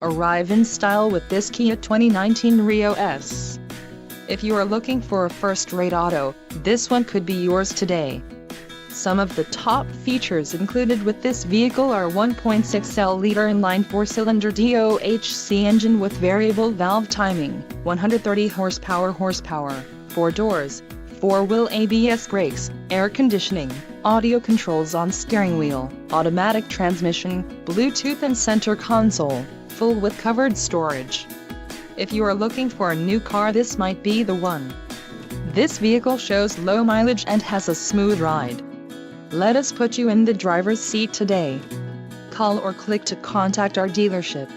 Arrive in style with this Kia 2019 Rio S. If you are looking for a first-rate auto, this one could be yours today. Some of the top features included with this vehicle are 1.6L-liter inline four-cylinder DOHC engine with variable valve timing, 130 horsepower, 4 doors, 4-wheel ABS brakes, air conditioning, audio controls on steering wheel, automatic transmission, Bluetooth and center console, full with covered storage. If you are looking for a new car, this might be the one. This vehicle shows low mileage and has a smooth ride. Let us put you in the driver's seat today. Call or click to contact our dealership.